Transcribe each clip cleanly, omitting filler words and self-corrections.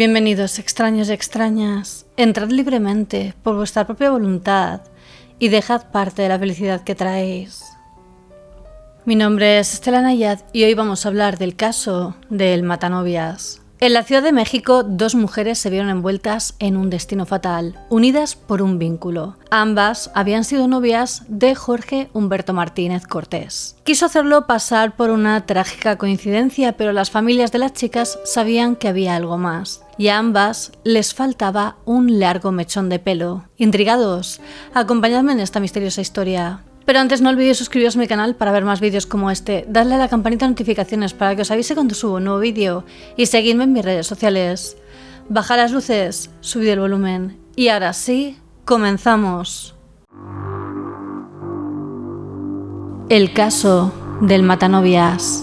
Bienvenidos, extraños y extrañas. Entrad libremente, por vuestra propia voluntad, y dejad parte de la felicidad que traéis. Mi nombre es Estela Nayad y hoy vamos a hablar del caso del Matanovias. En la Ciudad de México, dos mujeres se vieron envueltas en un destino fatal, unidas por un vínculo. Ambas habían sido novias de Jorge Humberto Martínez Cortés. Quiso hacerlo pasar por una trágica coincidencia, pero las familias de las chicas sabían que había algo más. Y a ambas les faltaba un largo mechón de pelo. ¿Intrigados? Acompañadme en esta misteriosa historia. Pero antes no olvidéis suscribiros a mi canal para ver más vídeos como este, dadle a la campanita de notificaciones para que os avise cuando subo un nuevo vídeo y seguidme en mis redes sociales. Bajad las luces, subid el volumen y ahora sí, comenzamos. El caso del Matanovias.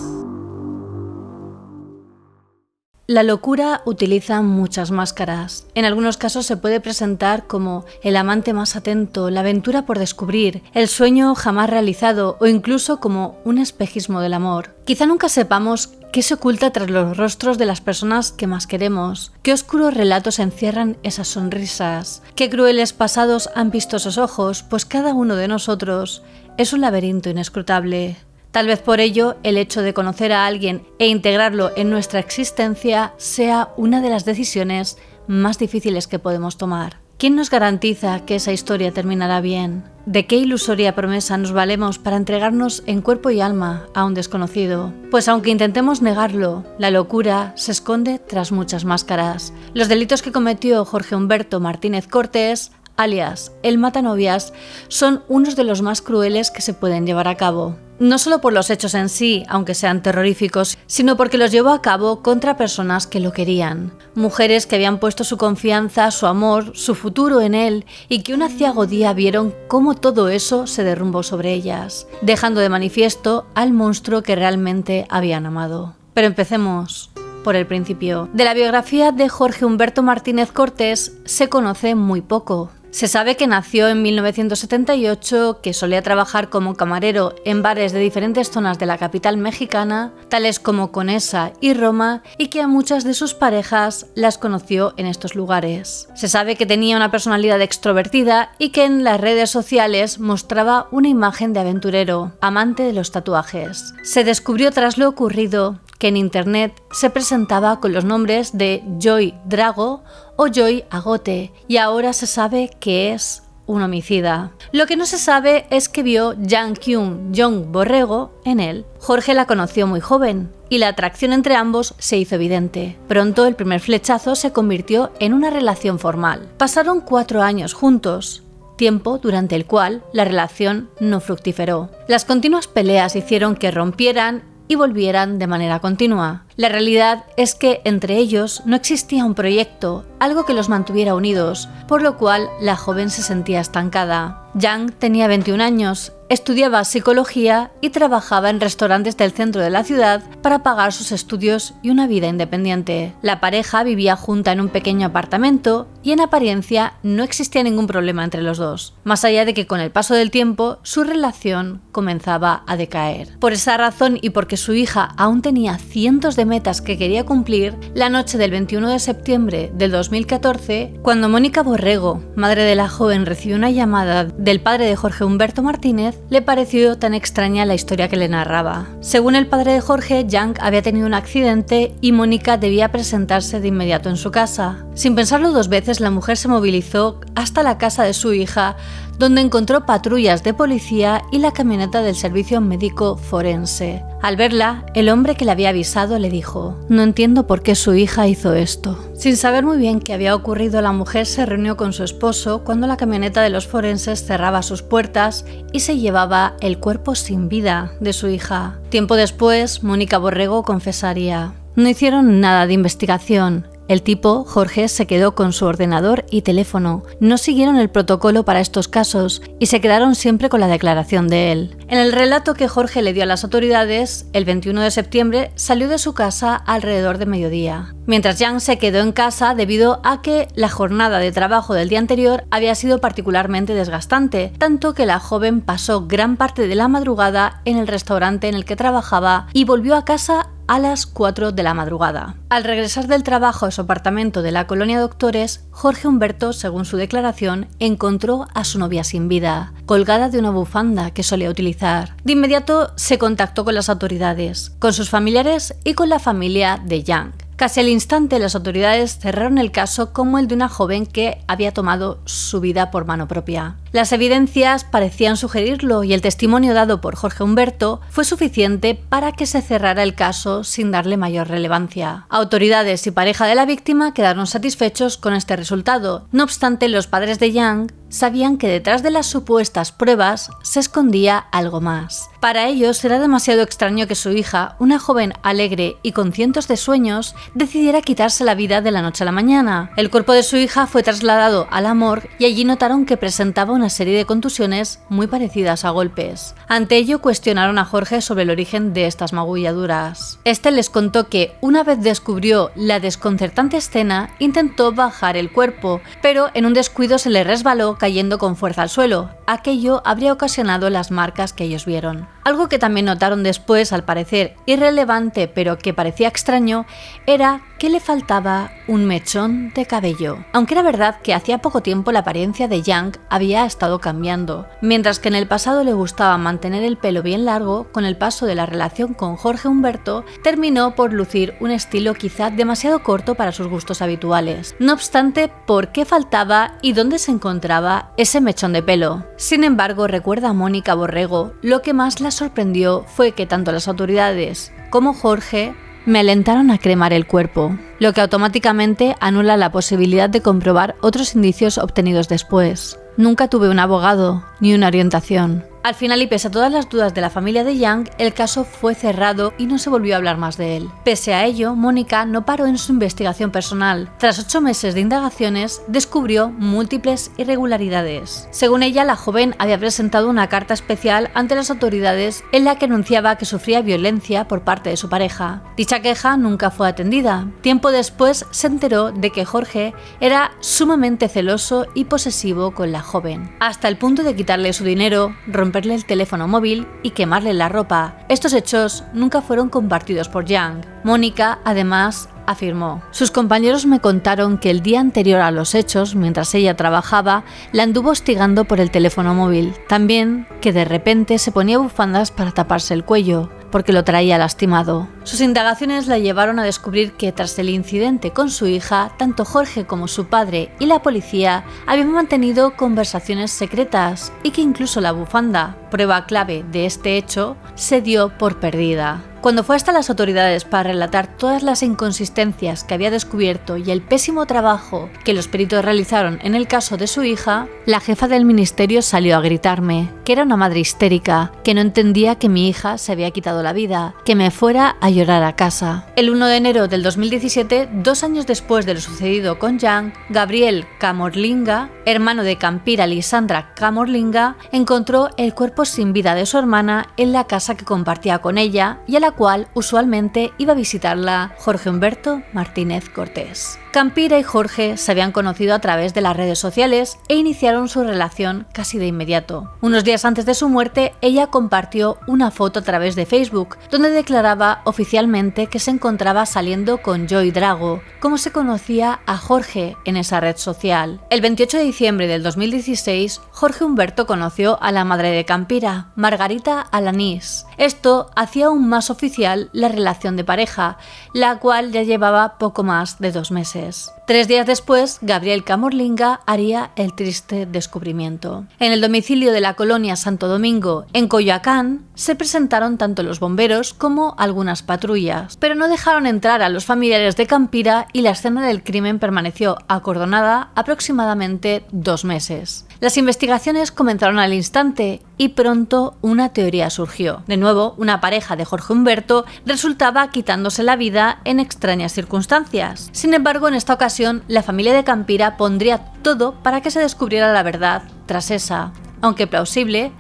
La locura utiliza muchas máscaras. En algunos casos se puede presentar como el amante más atento, la aventura por descubrir, el sueño jamás realizado o incluso como un espejismo del amor. Quizá nunca sepamos qué se oculta tras los rostros de las personas que más queremos, qué oscuros relatos encierran esas sonrisas, qué crueles pasados han visto esos ojos, pues cada uno de nosotros es un laberinto inescrutable. Tal vez por ello, el hecho de conocer a alguien e integrarlo en nuestra existencia sea una de las decisiones más difíciles que podemos tomar. ¿Quién nos garantiza que esa historia terminará bien? ¿De qué ilusoria promesa nos valemos para entregarnos en cuerpo y alma a un desconocido? Pues aunque intentemos negarlo, la locura se esconde tras muchas máscaras. Los delitos que cometió Jorge Humberto Martínez Cortés, alias el Matanovias, son unos de los más crueles que se pueden llevar a cabo. No solo por los hechos en sí, aunque sean terroríficos, sino porque los llevó a cabo contra personas que lo querían. Mujeres que habían puesto su confianza, su amor, su futuro en él y que un aciago día vieron cómo todo eso se derrumbó sobre ellas, dejando de manifiesto al monstruo que realmente habían amado. Pero empecemos por el principio. De la biografía de Jorge Humberto Martínez Cortés se conoce muy poco. Se sabe que nació en 1978, que solía trabajar como camarero en bares de diferentes zonas de la capital mexicana, tales como Conesa y Roma, y que a muchas de sus parejas las conoció en estos lugares. Se sabe que tenía una personalidad extrovertida y que en las redes sociales mostraba una imagen de aventurero, amante de los tatuajes. Se descubrió tras lo ocurrido que en internet se presentaba con los nombres de Joy Drago o Joy Agote, y ahora se sabe que es un homicida. Lo que no se sabe es que vio Yang Kyung Jong Borrego en él. Jorge la conoció muy joven y la atracción entre ambos se hizo evidente. Pronto el primer flechazo se convirtió en una relación formal. Pasaron 4 años juntos, tiempo durante el cual la relación no fructiferó. Las continuas peleas hicieron que rompieran y volvieran de manera continua. La realidad es que entre ellos no existía un proyecto, algo que los mantuviera unidos, por lo cual la joven se sentía estancada. Yang tenía 21 años, estudiaba psicología y trabajaba en restaurantes del centro de la ciudad para pagar sus estudios y una vida independiente. La pareja vivía junta en un pequeño apartamento y en apariencia no existía ningún problema entre los dos, más allá de que con el paso del tiempo su relación comenzaba a decaer. Por esa razón y porque su hija aún tenía cientos de metas que quería cumplir, la noche del 21 de septiembre del 2014, cuando Mónica Borrego, madre de la joven, recibió una llamada del padre de Jorge Humberto Martínez, le pareció tan extraña la historia que le narraba. Según el padre de Jorge, Yang había tenido un accidente y Mónica debía presentarse de inmediato en su casa. Sin pensarlo 2 veces, la mujer se movilizó hasta la casa de su hija, donde encontró patrullas de policía y la camioneta del servicio médico forense. Al verla, el hombre que le había avisado le dijo: «No entiendo por qué su hija hizo esto». Sin saber muy bien qué había ocurrido, la mujer se reunió con su esposo cuando la camioneta de los forenses cerraba sus puertas y se llevaba el cuerpo sin vida de su hija. Tiempo después, Mónica Borrego confesaría: «No hicieron nada de investigación. El tipo, Jorge, se quedó con su ordenador y teléfono. No siguieron el protocolo para estos casos y se quedaron siempre con la declaración de él». En el relato que Jorge le dio a las autoridades, el 21 de septiembre salió de su casa alrededor de mediodía, mientras Yang se quedó en casa debido a que la jornada de trabajo del día anterior había sido particularmente desgastante, tanto que la joven pasó gran parte de la madrugada en el restaurante en el que trabajaba y volvió a casa a las 4 de la madrugada. Al regresar del trabajo a su apartamento de la colonia Doctores, Jorge Humberto, según su declaración, encontró a su novia sin vida, colgada de una bufanda que solía utilizar. De inmediato se contactó con las autoridades, con sus familiares y con la familia de Yang. Casi al instante, las autoridades cerraron el caso como el de una joven que había tomado su vida por mano propia. Las evidencias parecían sugerirlo y el testimonio dado por Jorge Humberto fue suficiente para que se cerrara el caso sin darle mayor relevancia. Autoridades y pareja de la víctima quedaron satisfechos con este resultado. No obstante, los padres de Yang sabían que detrás de las supuestas pruebas se escondía algo más. Para ellos era demasiado extraño que su hija, una joven alegre y con cientos de sueños, decidiera quitarse la vida de la noche a la mañana. El cuerpo de su hija fue trasladado a la morgue y allí notaron que presentaba una serie de contusiones muy parecidas a golpes. Ante ello cuestionaron a Jorge sobre el origen de estas magulladuras. Este les contó que, una vez descubrió la desconcertante escena, intentó bajar el cuerpo, pero en un descuido se le resbaló cayendo con fuerza al suelo. Aquello habría ocasionado las marcas que ellos vieron. Algo que también notaron después, al parecer irrelevante pero que parecía extraño, era que le faltaba un mechón de cabello. Aunque era verdad que hacía poco tiempo la apariencia de Yang había estado cambiando. Mientras que en el pasado le gustaba mantener el pelo bien largo, con el paso de la relación con Jorge Humberto, terminó por lucir un estilo quizá demasiado corto para sus gustos habituales. No obstante, ¿por qué faltaba y dónde se encontraba ese mechón de pelo? Sin embargo, recuerda a Mónica Borrego, lo que más la sorprendió fue que tanto las autoridades como Jorge me alentaron a cremar el cuerpo, lo que automáticamente anula la posibilidad de comprobar otros indicios obtenidos después. Nunca tuve un abogado ni una orientación. Al final, y pese a todas las dudas de la familia de Yang, el caso fue cerrado y no se volvió a hablar más de él. Pese a ello, Mónica no paró en su investigación personal. Tras 8 meses de indagaciones, descubrió múltiples irregularidades. Según ella, la joven había presentado una carta especial ante las autoridades en la que anunciaba que sufría violencia por parte de su pareja. Dicha queja nunca fue atendida. Tiempo después se enteró de que Jorge era sumamente celoso y posesivo con la joven, hasta el punto de quitarle su dinero, romperle el teléfono móvil y quemarle la ropa. Estos hechos nunca fueron compartidos por Yang. Mónica, además, afirmó: sus compañeros me contaron que el día anterior a los hechos, mientras ella trabajaba, la anduvo hostigando por el teléfono móvil. También que de repente se ponía bufandas para taparse el cuello, porque lo traía lastimado. Sus indagaciones la llevaron a descubrir que tras el incidente con su hija, tanto Jorge como su padre y la policía habían mantenido conversaciones secretas y que incluso la bufanda, prueba clave de este hecho, se dio por perdida. Cuando fue hasta las autoridades para relatar todas las inconsistencias que había descubierto y el pésimo trabajo que los peritos realizaron en el caso de su hija, la jefa del ministerio salió a gritarme que era una madre histérica, que no entendía que mi hija se había quitado la vida, que me fuera a llorar a casa. El 1 de enero del 2017, 2 años después de lo sucedido con Yang, Gabriel Camorlinga, hermano de Campira Lisandra Camorlinga, encontró el cuerpo sin vida de su hermana en la casa que compartía con ella y a la cual usualmente iba a visitarla Jorge Humberto Martínez Cortés. Campira y Jorge se habían conocido a través de las redes sociales e iniciaron su relación casi de inmediato. Unos días antes de su muerte, ella compartió una foto a través de Facebook, donde declaraba oficialmente que se encontraba saliendo con Joy Drago, como se conocía a Jorge en esa red social. El 28 de diciembre del 2016, Jorge Humberto conoció a la madre de Campira, Margarita Alanís. Esto hacía aún más oficial la relación de pareja, la cual ya llevaba poco más de 2 meses. 3 días después, Gabriel Camorlinga haría el triste descubrimiento. En el domicilio de la colonia Santo Domingo, en Coyoacán, se presentaron tanto los bomberos como algunas patrullas, pero no dejaron entrar a los familiares de Campira y la escena del crimen permaneció acordonada aproximadamente 2 meses. Las investigaciones comenzaron al instante y pronto una teoría surgió. De nuevo, una pareja de Jorge Humberto resultaba quitándose la vida en extrañas circunstancias. Sin embargo, en esta ocasión, la familia de Campira pondría todo para que se descubriera la verdad tras esa, aunque plausible,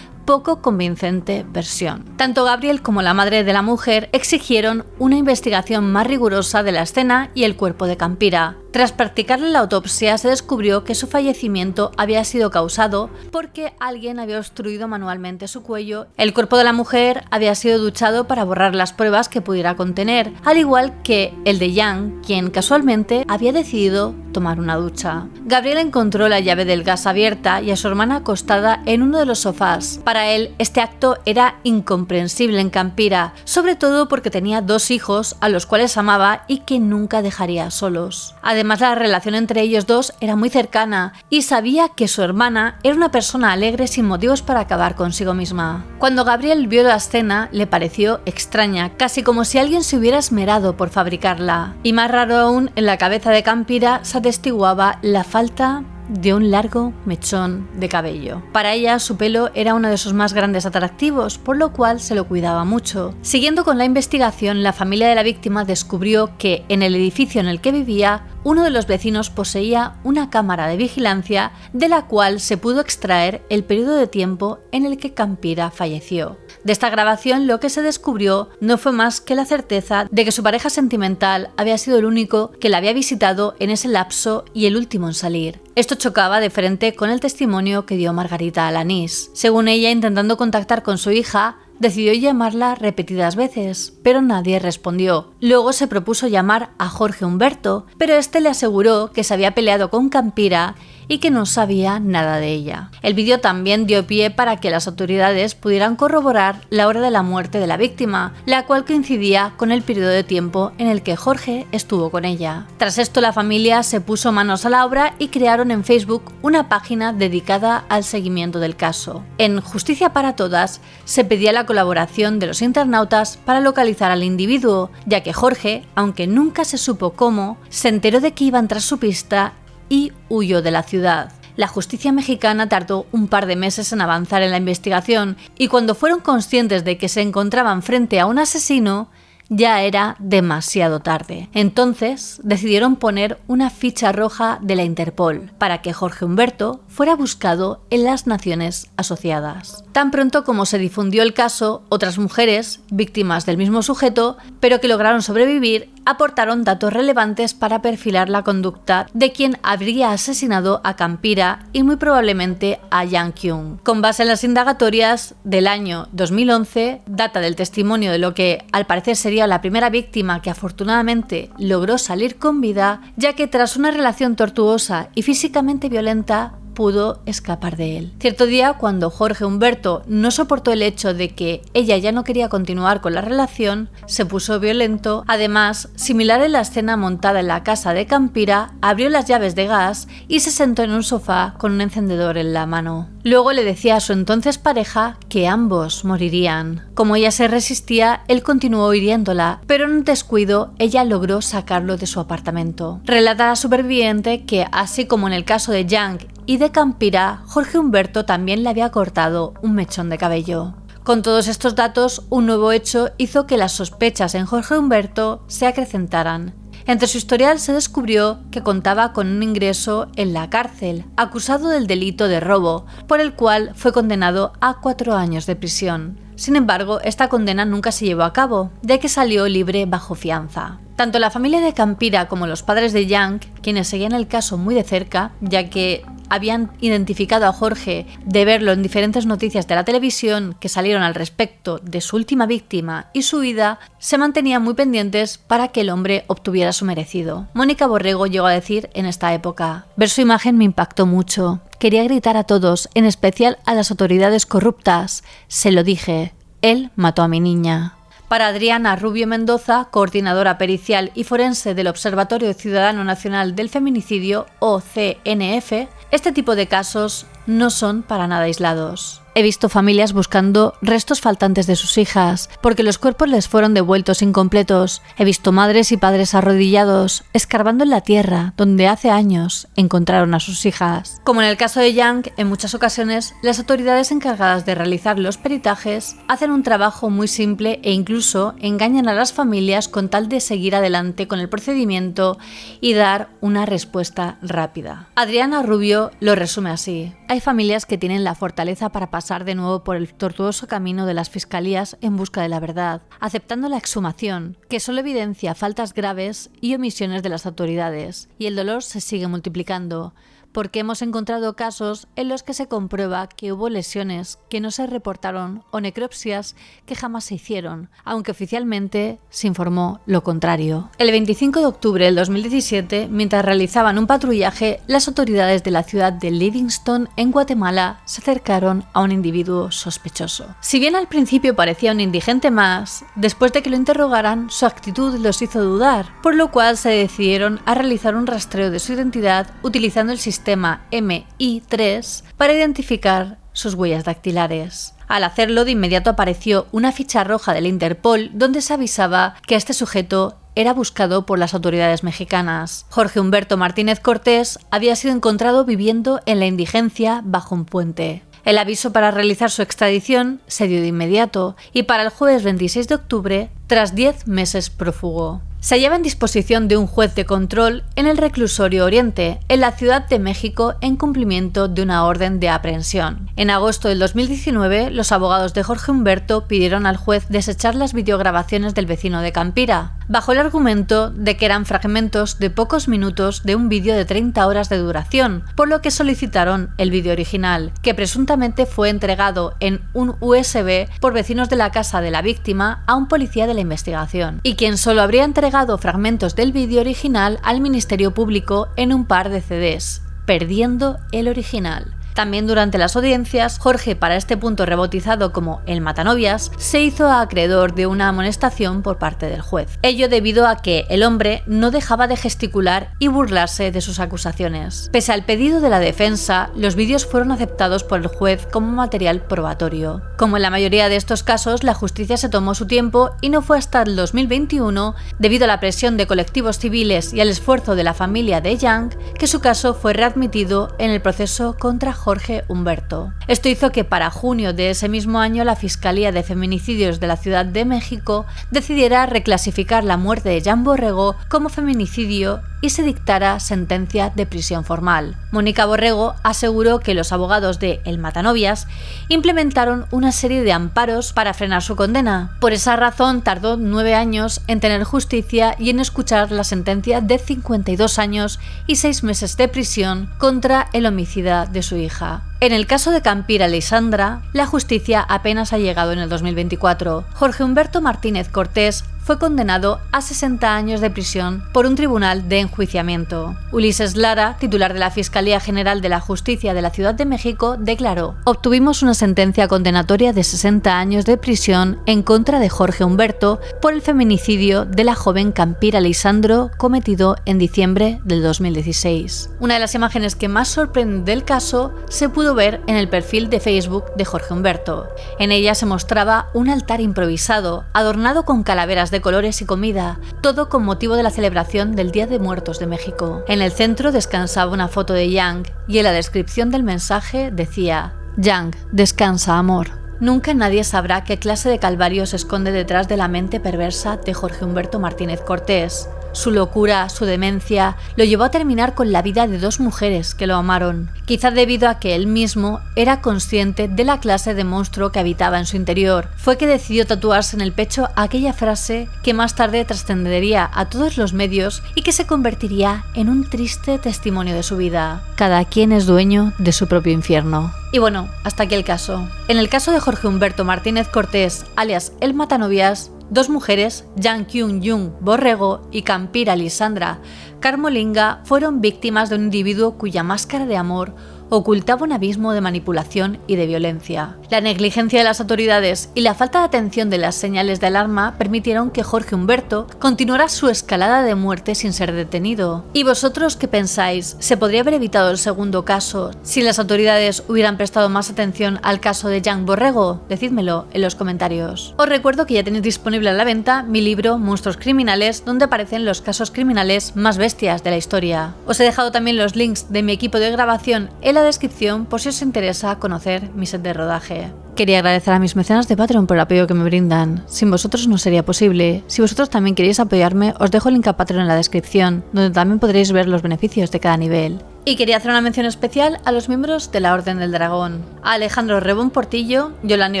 poco convincente versión. Tanto Gabriel como la madre de la mujer exigieron una investigación más rigurosa de la escena y el cuerpo de Campira. Tras practicarle la autopsia, se descubrió que su fallecimiento había sido causado porque alguien había obstruido manualmente su cuello. El cuerpo de la mujer había sido duchado para borrar las pruebas que pudiera contener, al igual que el de Yang, quien casualmente había decidido tomar una ducha. Gabriel encontró la llave del gas abierta y a su hermana acostada en uno de los sofás. Para él, este acto era incomprensible en Campira, sobre todo porque tenía 2 hijos a los cuales amaba y que nunca dejaría solos. Además, la relación entre ellos dos era muy cercana y sabía que su hermana era una persona alegre sin motivos para acabar consigo misma. Cuando Gabriel vio la escena, le pareció extraña, casi como si alguien se hubiera esmerado por fabricarla. Y más raro aún, en la cabeza de Campira se atestiguaba la falta de un largo mechón de cabello. Para ella, su pelo era uno de sus más grandes atractivos, por lo cual se lo cuidaba mucho. Siguiendo con la investigación, la familia de la víctima descubrió que en el edificio en el que vivía, uno de los vecinos poseía una cámara de vigilancia de la cual se pudo extraer el periodo de tiempo en el que Campira falleció. De esta grabación, lo que se descubrió no fue más que la certeza de que su pareja sentimental había sido el único que la había visitado en ese lapso y el último en salir. Esto chocaba de frente con el testimonio que dio Margarita Alanís. Según ella, intentando contactar con su hija, decidió llamarla repetidas veces, pero nadie respondió. Luego se propuso llamar a Jorge Humberto, pero este le aseguró que se había peleado con Campira y que no sabía nada de ella. El vídeo también dio pie para que las autoridades pudieran corroborar la hora de la muerte de la víctima, la cual coincidía con el periodo de tiempo en el que Jorge estuvo con ella. Tras esto, la familia se puso manos a la obra y crearon en Facebook una página dedicada al seguimiento del caso. En Justicia para Todas se pedía la colaboración de los internautas para localizar al individuo, ya que Jorge, aunque nunca se supo cómo, se enteró de que iban tras su pista y huyó de la ciudad. La justicia mexicana tardó un par de meses en avanzar en la investigación y cuando fueron conscientes de que se encontraban frente a un asesino, ya era demasiado tarde. Entonces decidieron poner una ficha roja de la Interpol para que Jorge Humberto fuera buscado en las naciones asociadas. Tan pronto como se difundió el caso, otras mujeres, víctimas del mismo sujeto, pero que lograron sobrevivir, aportaron datos relevantes para perfilar la conducta de quien habría asesinado a Campira y muy probablemente a Yang Kyung. Con base en las indagatorias del año 2011, data del testimonio de lo que al parecer sería la primera víctima que afortunadamente logró salir con vida, ya que tras una relación tortuosa y físicamente violenta, pudo escapar de él. Cierto día, cuando Jorge Humberto no soportó el hecho de que ella ya no quería continuar con la relación, se puso violento. Además, similar en la escena montada en la casa de Campira, abrió las llaves de gas y se sentó en un sofá con un encendedor en la mano. Luego le decía a su entonces pareja que ambos morirían. Como ella se resistía, él continuó hiriéndola, pero en un descuido ella logró sacarlo de su apartamento. Relata la superviviente que, así como en el caso de Yang y de Campira, Jorge Humberto también le había cortado un mechón de cabello. Con todos estos datos, un nuevo hecho hizo que las sospechas en Jorge Humberto se acrecentaran. Entre su historial se descubrió que contaba con un ingreso en la cárcel, acusado del delito de robo, por el cual fue condenado a 4 años de prisión. Sin embargo, esta condena nunca se llevó a cabo, ya que salió libre bajo fianza. Tanto la familia de Campira como los padres de Yang, quienes seguían el caso muy de cerca, ya que habían identificado a Jorge de verlo en diferentes noticias de la televisión que salieron al respecto de su última víctima y su huida, se mantenían muy pendientes para que el hombre obtuviera su merecido. Mónica Borrego llegó a decir en esta época: ver su imagen me impactó mucho. Quería gritar a todos, en especial a las autoridades corruptas. Se lo dije, él mató a mi niña. Para Adriana Rubio Mendoza, coordinadora pericial y forense del Observatorio Ciudadano Nacional del Feminicidio, OCNF, este tipo de casos no son para nada aislados. He visto familias buscando restos faltantes de sus hijas, porque los cuerpos les fueron devueltos incompletos. He visto madres y padres arrodillados, escarbando en la tierra donde hace años encontraron a sus hijas. Como en el caso de Yang, en muchas ocasiones, las autoridades encargadas de realizar los peritajes hacen un trabajo muy simple e incluso engañan a las familias con tal de seguir adelante con el procedimiento y dar una respuesta rápida. Adriana Rubio lo resume así: hay hay familias que tienen la fortaleza para pasar de nuevo por el tortuoso camino de las fiscalías en busca de la verdad, aceptando la exhumación, que solo evidencia faltas graves y omisiones de las autoridades, y el dolor se sigue multiplicando, porque hemos encontrado casos en los que se comprueba que hubo lesiones que no se reportaron o necropsias que jamás se hicieron, aunque oficialmente se informó lo contrario. El 25 de octubre del 2017, mientras realizaban un patrullaje, las autoridades de la ciudad de Livingston, en Guatemala, se acercaron a un individuo sospechoso. Si bien al principio parecía un indigente más, después de que lo interrogaran, su actitud los hizo dudar, por lo cual se decidieron a realizar un rastreo de su identidad utilizando el sistema MI3 para identificar sus huellas dactilares. Al hacerlo, de inmediato apareció una ficha roja del Interpol donde se avisaba que este sujeto era buscado por las autoridades mexicanas. Jorge Humberto Martínez Cortés había sido encontrado viviendo en la indigencia bajo un puente. El aviso para realizar su extradición se dio de inmediato y para el jueves 26 de octubre, tras 10 meses prófugo. Se hallaba en disposición de un juez de control en el Reclusorio Oriente, en la Ciudad de México, en cumplimiento de una orden de aprehensión. En agosto del 2019, los abogados de Jorge Humberto pidieron al juez desechar las videograbaciones del vecino de Campira, bajo el argumento de que eran fragmentos de pocos minutos de un vídeo de 30 horas de duración, por lo que solicitaron el vídeo original, que presuntamente fue entregado en un USB por vecinos de la casa de la víctima a un policía de la investigación, y quien solo habría entregado fragmentos del vídeo original al Ministerio Público en un par de CDs, perdiendo el original. También durante las audiencias, Jorge, para este punto rebautizado como el matanovias, se hizo acreedor de una amonestación por parte del juez. Ello debido a que el hombre no dejaba de gesticular y burlarse de sus acusaciones. Pese al pedido de la defensa, los vídeos fueron aceptados por el juez como material probatorio. Como en la mayoría de estos casos, la justicia se tomó su tiempo y no fue hasta el 2021, debido a la presión de colectivos civiles y al esfuerzo de la familia de Young, que su caso fue readmitido en el proceso contra Jorge Humberto. Esto hizo que para junio de ese mismo año la Fiscalía de Feminicidios de la Ciudad de México decidiera reclasificar la muerte de Jan Borrego como feminicidio y se dictara sentencia de prisión formal. Mónica Borrego aseguró que los abogados de El Matanovias implementaron una serie de amparos para frenar su condena. Por esa razón tardó 9 años en tener justicia y en escuchar la sentencia de 52 años y 6 meses de prisión contra el homicida de su hija. En el caso de Campira Lisandra, la justicia apenas ha llegado en el 2024. Jorge Humberto Martínez Cortés fue condenado a 60 años de prisión por un tribunal de enjuiciamiento. Ulises Lara, titular de la Fiscalía General de la Justicia de la Ciudad de México, declaró: obtuvimos una sentencia condenatoria de 60 años de prisión en contra de Jorge Humberto por el feminicidio de la joven Campira Lisandro cometido en diciembre del 2016. Una de las imágenes que más sorprende del caso se pudo ver en el perfil de Facebook de Jorge Humberto. En ella se mostraba un altar improvisado, adornado con calaveras de colores y comida, todo con motivo de la celebración del Día de Muertos de México. En el centro descansaba una foto de Young y en la descripción del mensaje decía: Young, descansa, amor. Nunca nadie sabrá qué clase de calvario se esconde detrás de la mente perversa de Jorge Humberto Martínez Cortés. Su locura, su demencia, lo llevó a terminar con la vida de 2 mujeres que lo amaron, quizá debido a que él mismo era consciente de la clase de monstruo que habitaba en su interior. Fue que decidió tatuarse en el pecho aquella frase que más tarde trascendería a todos los medios y que se convertiría en un triste testimonio de su vida. Cada quien es dueño de su propio infierno. Y bueno, hasta aquí el caso. En el caso de Jorge Humberto Martínez Cortés, alias El Matanovias, 2 mujeres, Jan Kyung-Jung Borrego y Campira Lisandra Carmolinga, fueron víctimas de un individuo cuya máscara de amor ocultaba un abismo de manipulación y de violencia. La negligencia de las autoridades y la falta de atención de las señales de alarma permitieron que Jorge Humberto continuara su escalada de muerte sin ser detenido. ¿Y vosotros qué pensáis? ¿Se podría haber evitado el segundo caso si las autoridades hubieran prestado más atención al caso de Jan Borrego? Decídmelo en los comentarios. Os recuerdo que ya tenéis disponible a la venta mi libro Monstruos Criminales, donde aparecen los casos criminales más bestias de la historia. Os he dejado también los links de mi equipo de grabación en la descripción por si os interesa conocer mi set de rodaje. Quería agradecer a mis mecenas de Patreon por el apoyo que me brindan. Sin vosotros no sería posible. Si vosotros también queréis apoyarme, os dejo el link a Patreon en la descripción, donde también podréis ver los beneficios de cada nivel. Y quería hacer una mención especial a los miembros de la Orden del Dragón: a Alejandro Rebón Portillo, Yolani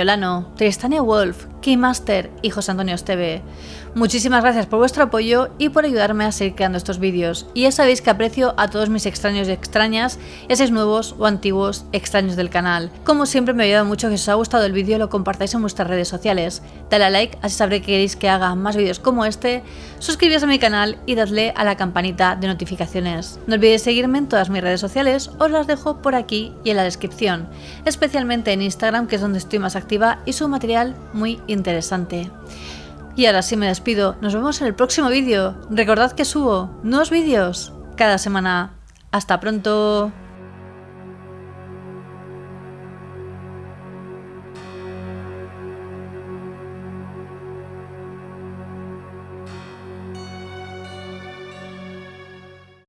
Olano, Tristania Wolf, Keymaster y José Antonio Esteve. Muchísimas gracias por vuestro apoyo y por ayudarme a seguir creando estos vídeos. Y ya sabéis que aprecio a todos mis extraños y extrañas, ya seáis nuevos o antiguos extraños del canal. Como siempre, me ayuda mucho que si os ha gustado el vídeo lo compartáis en vuestras redes sociales. Dale a like, así sabré que queréis que haga más vídeos como este. Suscribíos a mi canal y dadle a la campanita de notificaciones. No olvidéis seguirme en todas mis redes sociales, os las dejo por aquí y en la descripción. Especialmente en Instagram, que es donde estoy más activa y subo material muy interesante. Y ahora sí me despido, nos vemos en el próximo vídeo. Recordad que subo nuevos vídeos cada semana. ¡Hasta pronto!